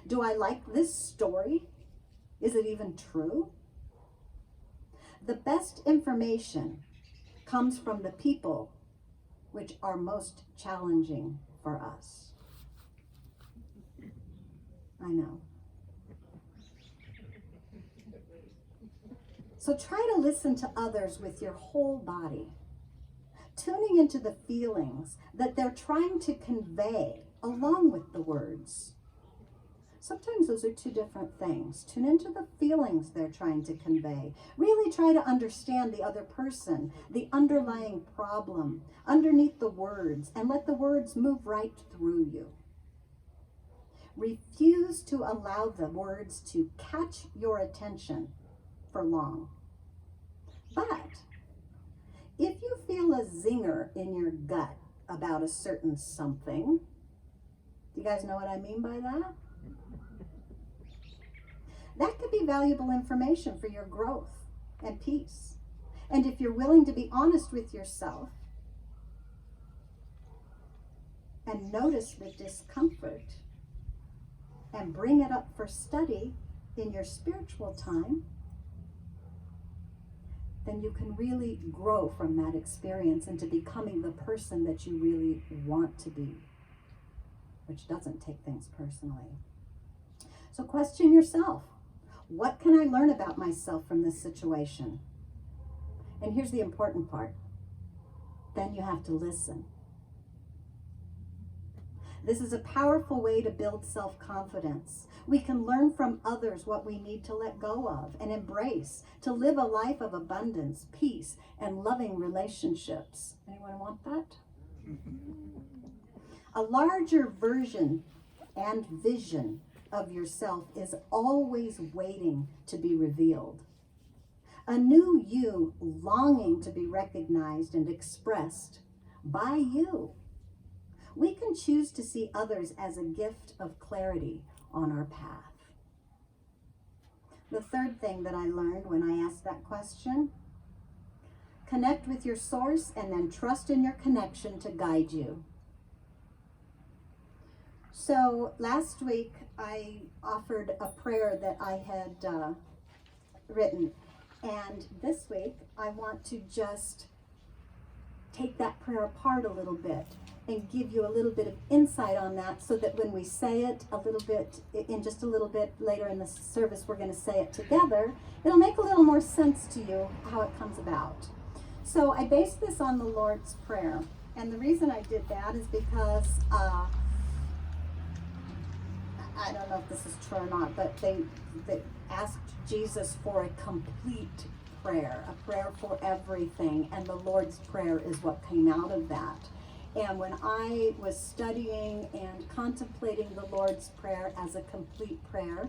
Do I like this story? Is it even true? The best information comes from the people which are most challenging for us. I know. So try to listen to others with your whole body, tuning into the feelings that they're trying to convey along with the words. Sometimes those are two different things. Tune into the feelings they're trying to convey. Really try to understand the other person, the underlying problem underneath the words, and let the words move right through you. Refuse to allow the words to catch your attention for long. But if you feel a zinger in your gut about a certain something, do you guys know what I mean by that? That could be valuable information for your growth and peace. And if you're willing to be honest with yourself and notice the discomfort and bring it up for study in your spiritual time, then you can really grow from that experience into becoming the person that you really want to be, which doesn't take things personally. So question yourself. What can I learn about myself from this situation? And here's the important part. Then you have to listen. This is a powerful way to build self-confidence. We can learn from others what we need to let go of and embrace to live a life of abundance, peace, and loving relationships. Anyone want that? A larger version and vision of yourself is always waiting to be revealed. A new you longing to be recognized and expressed by you. We can choose to see others as a gift of clarity on our path. The third thing that I learned when I asked that question, connect with your source and then trust in your connection to guide you. So last week I offered a prayer that I had written, and this week I want to just take that prayer apart a little bit and give you a little bit of insight on that, so that when we say it a little bit, in just a little bit later in the service, we're going to say it together. It'll make a little more sense to you how it comes about. So I based this on the Lord's Prayer, and the reason I did that is because I don't know if this is true or not, but they asked Jesus for a complete prayer, a prayer for everything, and the Lord's Prayer is what came out of that. And when I was studying and contemplating the Lord's Prayer as a complete prayer,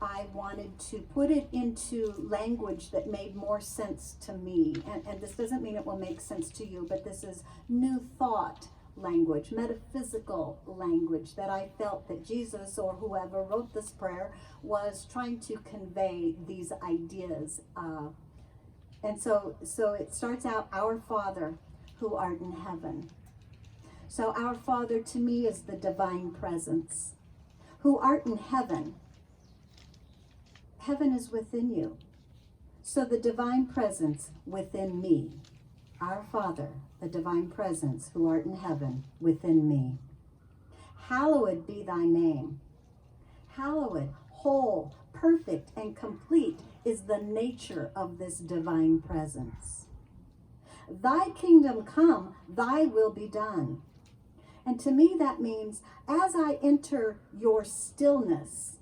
I wanted to put it into language that made more sense to me. And this doesn't mean it will make sense to you, but this is new thought language, metaphysical language that I felt that Jesus or whoever wrote this prayer was trying to convey these ideas. And so it starts out, Our Father who art in heaven. So our Father to me is the divine presence. Who art in heaven. Heaven is within you. So the divine presence within me. Our Father, the divine presence who art in heaven within me. Hallowed be thy name. Hallowed, whole, perfect, and complete is the nature of this divine presence. Thy kingdom come, thy will be done. And to me that means as I enter your stillness,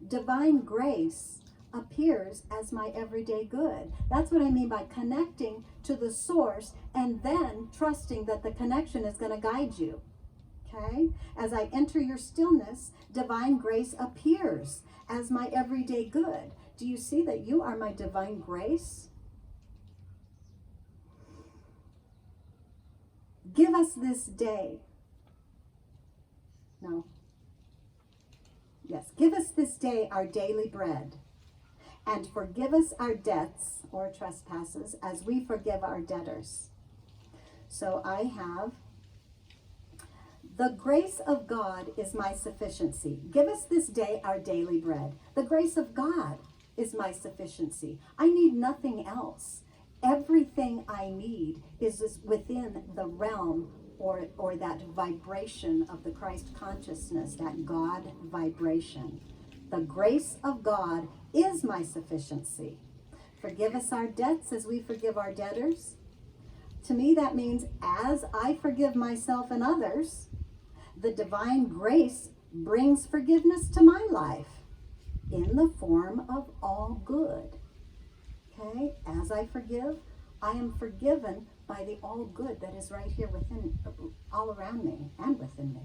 divine grace appears as my everyday good. That's what I mean by connecting to the source and then trusting that the connection is going to guide you. Okay? As I enter your stillness, divine grace appears as my everyday good. Do you see that you are my divine grace? Give us this day. No. Yes. Give us this day our daily bread. And forgive us our debts or trespasses as we forgive our debtors. So I have, the grace of God is my sufficiency. Give us this day our daily bread. The grace of God is my sufficiency. I need nothing else. Everything I need is within the realm or that vibration of the Christ consciousness, that God vibration. The grace of God is my sufficiency. Forgive us our debts as we forgive our debtors. To me, that means as I forgive myself and others, the divine grace brings forgiveness to my life in the form of all good. Okay, as I forgive, I am forgiven by the all good that is right here within, all around me and within me.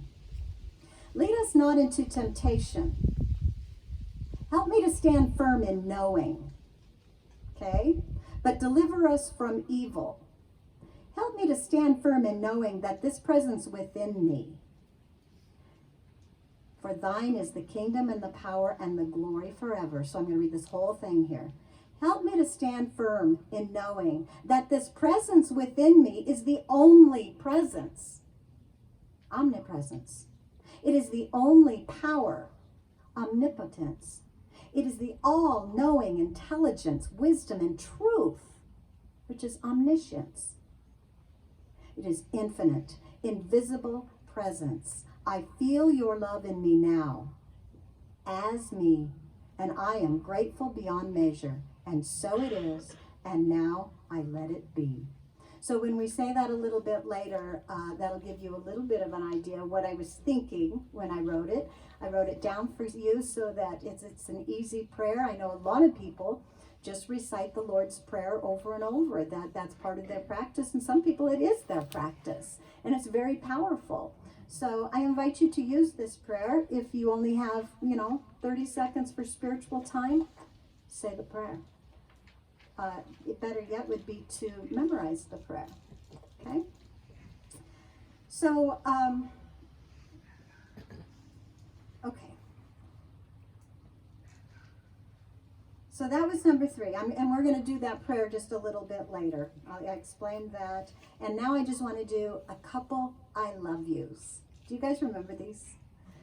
Lead us not into temptation. Help me to stand firm in knowing. Okay, but deliver us from evil. Help me to stand firm in knowing that this presence within me. For thine is the kingdom and the power and the glory forever. So I'm going to read this whole thing here. Help me to stand firm in knowing that this presence within me is the only presence. Omnipresence. It is the only power. Omnipotence. It is the all-knowing intelligence, wisdom, and truth, which is omniscience. It is infinite, invisible presence. I feel your love in me now, as me, and I am grateful beyond measure. And so it is, and now I let it be. So when we say that a little bit later, that'll give you a little bit of an idea of what I was thinking when I wrote it. I wrote it down for you so that it's an easy prayer. I know a lot of people just recite the Lord's Prayer over and over. That's part of their practice, and some people it is their practice, and it's very powerful. So I invite you to use this prayer. If you only have, 30 seconds for spiritual time, say the prayer. Better yet would be to memorize the prayer. Okay? So, okay. So that was number 3. And we're going to do that prayer just a little bit later. I explained that. And now I just want to do a couple I love yous. Do you guys remember these?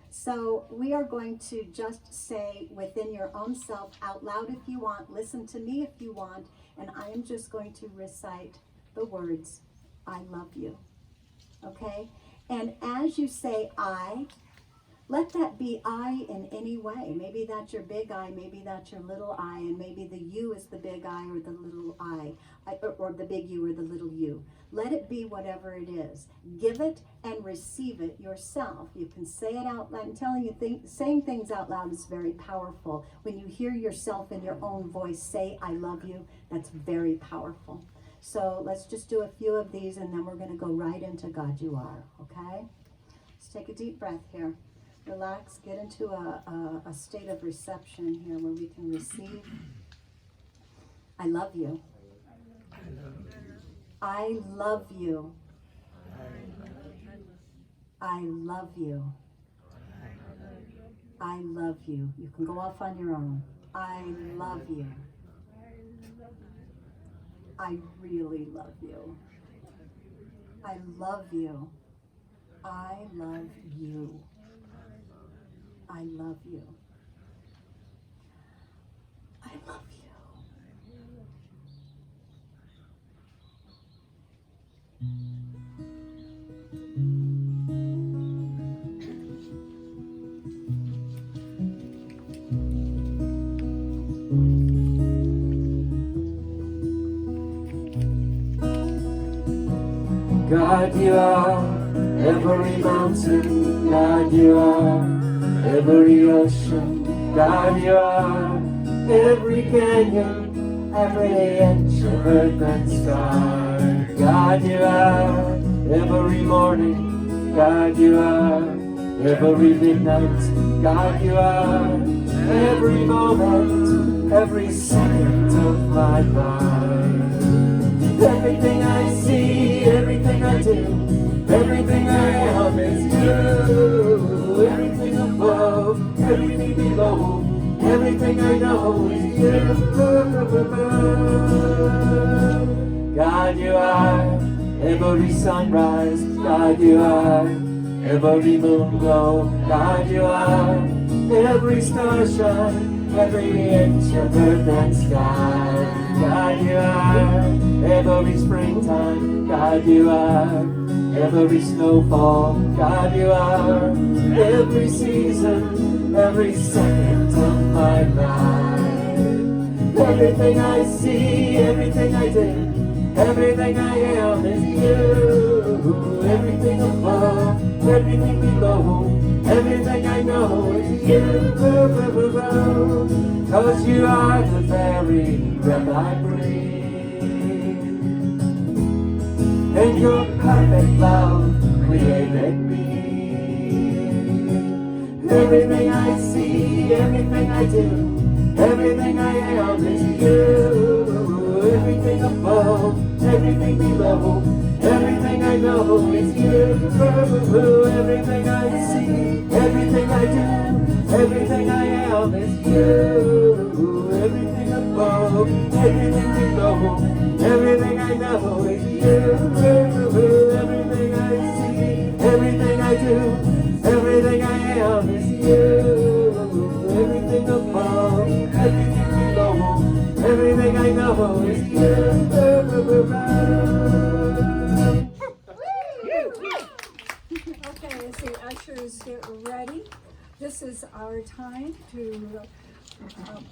So we are going to just say within your own self, out loud if you want, listen to me if you want, and I am just going to recite the words, I love you. Okay? And as you say I, let that be I in any way. Maybe that's your big I, maybe that's your little I, and maybe the you is the big I or the little I, or the big you or the little you. Let it be whatever it is. Give it and receive it yourself. You can say it out loud. I'm telling you, saying things out loud is very powerful. When you hear yourself in your own voice say, I love you, that's very powerful. So let's just do a few of these, and then we're going to go right into God You Are, okay? Let's take a deep breath here. Relax, get into a state of reception here where we can receive. I love you. I love you. I love you. I love you. You can go off on your own. I love you. I really love you. I love you. I love you. I love you. I love you. God, you are every mountain. God, you are every ocean. God, you are every canyon, every inch of earth and sky. God, you are every morning. God, you are every midnight. God, you are every moment, every second of my life. Everything I see, everything I do, everything I am is you. Everything above, everything below, everything I know is you. God, you are every sunrise. God, you are every moon glow. God, you are every star shine, every inch of earth and sky. God, you are every springtime. God, you are every snowfall. God, you are every season, every second of my life. Everything I see, everything I do, everything I am is you. Everything above, everything below, everything I know is you. 'Cause you are the very breath I breathe, and your perfect love created me. Everything I see, everything I do, everything I am is you. Everything above, everything below, everything I know is you. Everything I see, everything I do, everything I am is you. Everything above, everything below, everything I know is you. Everything I see, everything I do, everything I am is you. Everything above, everything below, everything I know is you. Okay, as the ushers get ready, this is our time to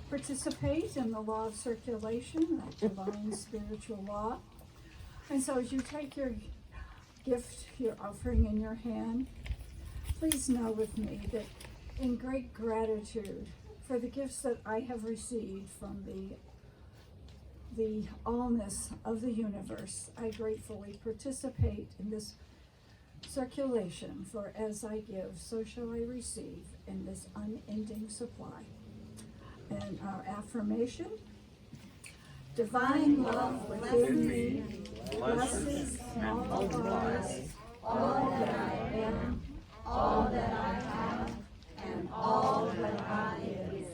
participate in the law of circulation, that divine spiritual law. And so as you take your gift, your offering in your hand, please know with me that in great gratitude for the gifts that I have received from the allness of the universe, I gratefully participate in this circulation, for as I give, so shall I receive in this unending supply. And our affirmation: divine love within me blesses and multiplies all that I am, all that I have, and all that I is.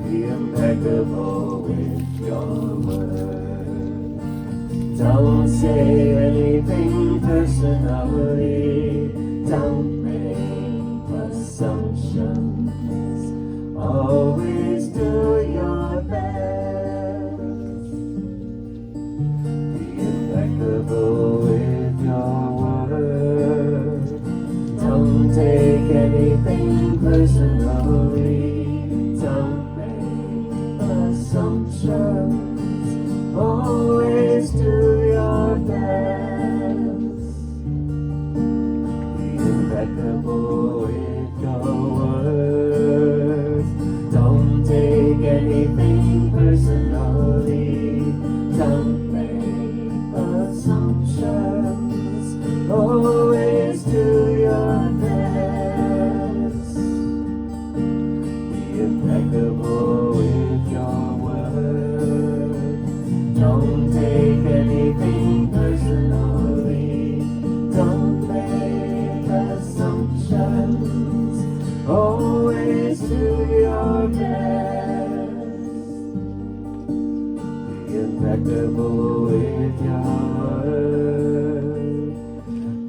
Be impeccable with your word. Don't say anything personally. Don't make assumptions. Always do your best. Be impeccable with your word. Don't take anything personally. Don't assumptions, always do your best. Be impeccable with your words. Don't take anything personally. Don't make assumptions, always do your best. Be impeccable with your word. Don't take anything personally. Don't make assumptions. Always do your best. Be impeccable with your word.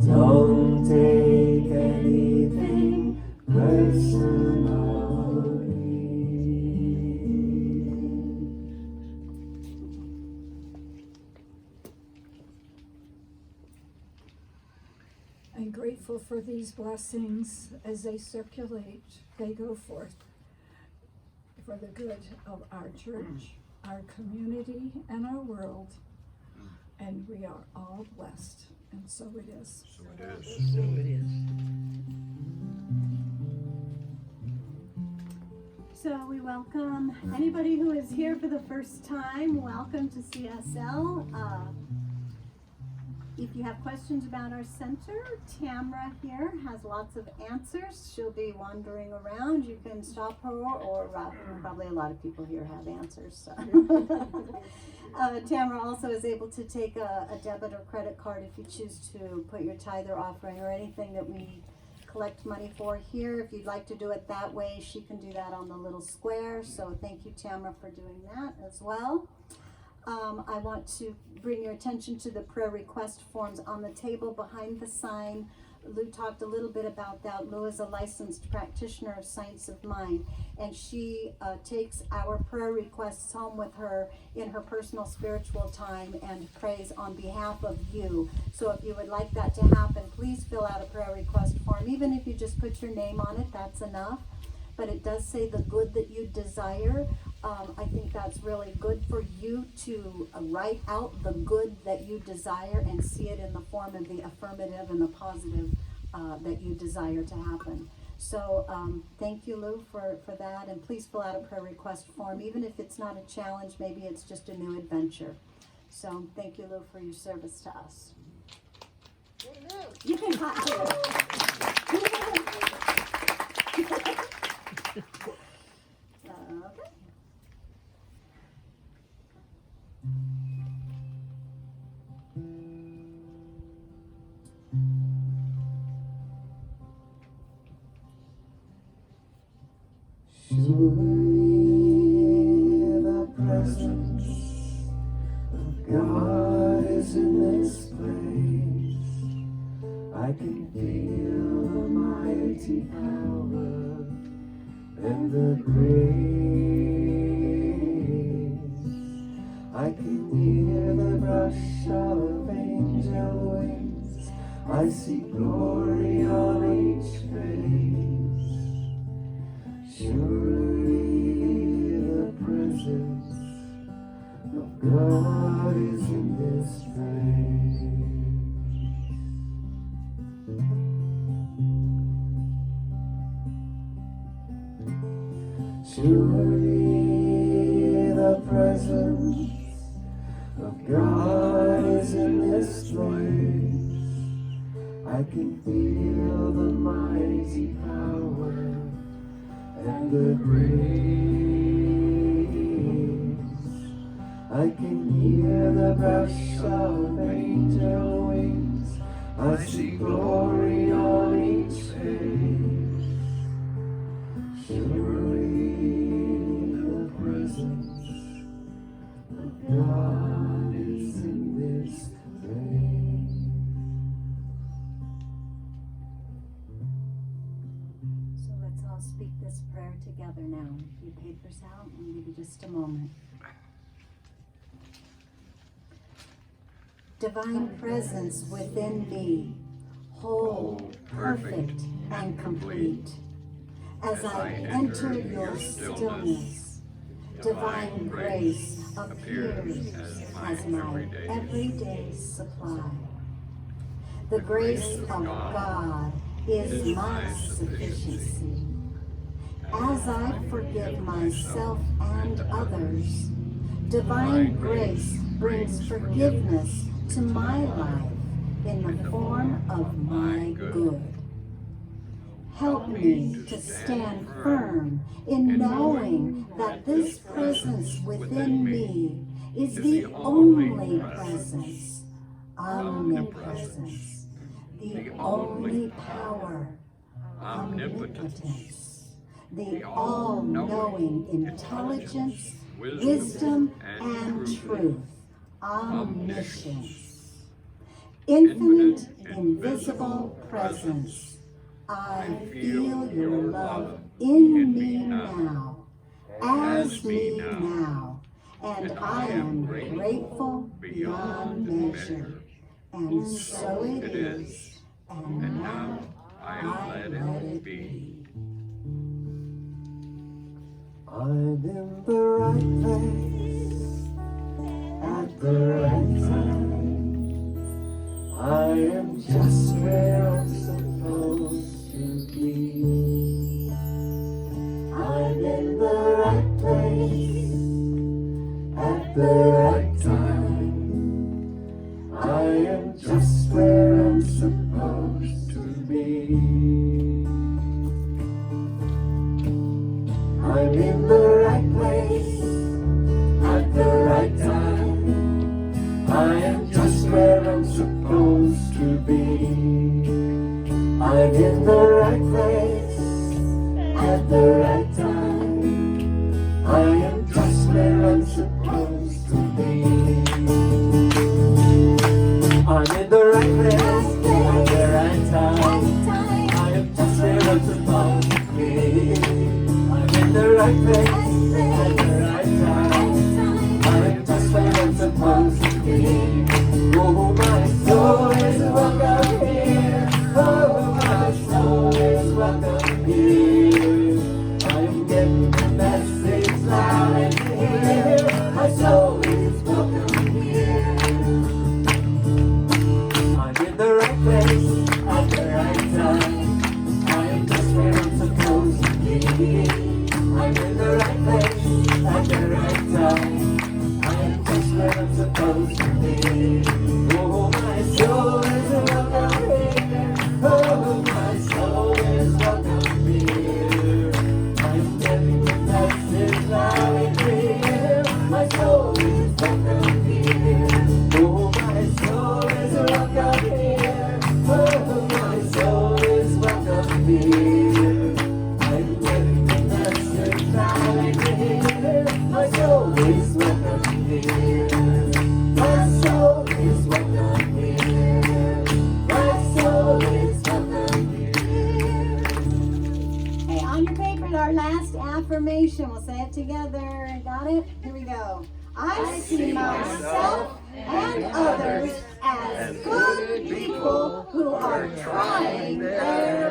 Don't take anything personally. I'm grateful for these blessings as they circulate, they go forth for the good of our church, our community, and our world. And we are all blessed, and so it is. So it is. So we welcome anybody who is here for the first time. Welcome to CSL. If you have questions about our center, Tamara here has lots of answers. She'll be wandering around. You can stop her, or probably a lot of people here have answers. So. Tamara also is able to take a debit or credit card if you choose to put your tithe or offering or anything that we collect money for here. If you'd like to do it that way, she can do that on the little square. So thank you, Tamara, for doing that as well. I want to bring your attention to the prayer request forms on the table behind the sign. Lou talked a little bit about that. Lou is a licensed practitioner of Science of Mind, and she takes our prayer requests home with her in her personal spiritual time and prays on behalf of you. So if you would like that to happen, please fill out a prayer request form. Even if you just put your name on it, that's enough. But it does say the good that you desire. I think that's really good for you to write out the good that you desire and see it in the form of the affirmative and the positive that you desire to happen. So thank you, Lou, for that. And please fill out a prayer request form, even if it's not a challenge, maybe it's just a new adventure. So thank you, Lou, for your service to us. You can clap too. Okay. Surely the presence of God is in this place. I can feel the mighty power and the grace. I can hear the rush of angel wings. I see glory on each face. Surely presence of God is in this place. Surely the presence of God is in this place. I can feel the mighty power and the grace. I can hear the brush of angel wings. I see glory on each face. Surely the presence of God is in this place. So let's all speak this prayer together now. Your papers out, and give you just a moment. Divine presence within me, whole, perfect, and complete. As I enter your stillness, divine grace appears as my everyday supply. The grace of God is my sufficiency. As I forgive myself and others, divine grace brings forgiveness to my life in the form of my good. Help me to stand firm in knowing that this presence within me is the only presence, omnipresence, the only power, omnipotence, the all-knowing intelligence, wisdom, and truth, omniscience, infinite, invisible presence. I feel your love in me now, as me now, and I am grateful beyond measure. And so it is, and now I let it be. I'm in the right place at the right time. I am just where I'm supposed to be. I'm in the right place at the right time. I am just where I'm supposed to be. I'm in the right place at the right time. I am just where I'm supposed to be. I'm in the right place at the right time. I am just where I'm supposed to be. I'm in the right place at the right time. I am just where I'm supposed to be. In the right place, at the right time. I am just where I'm supposed to be. Oh, my soul is welcome here. Oh, my soul is welcome here. I am getting the message loud and clear. My soul is welcome here. I'm in the right place, at the right time. I am just where I'm supposed to be. I'm in the right place at the right time. I am just where I'm supposed to be. Oh, my soul is welcome here. Oh, my soul is welcome here. I'm getting the message loud and clear. My soul is welcome here. Oh, my soul is welcome here. Oh, my soul is welcome here. I'm getting the message loud and clear. My soul is welcome here. My soul is welcome here. My soul is welcome here. Hey, on your paper, our last affirmation. We'll say it together. Got it? Here we go. I see myself and others as good people who are trying their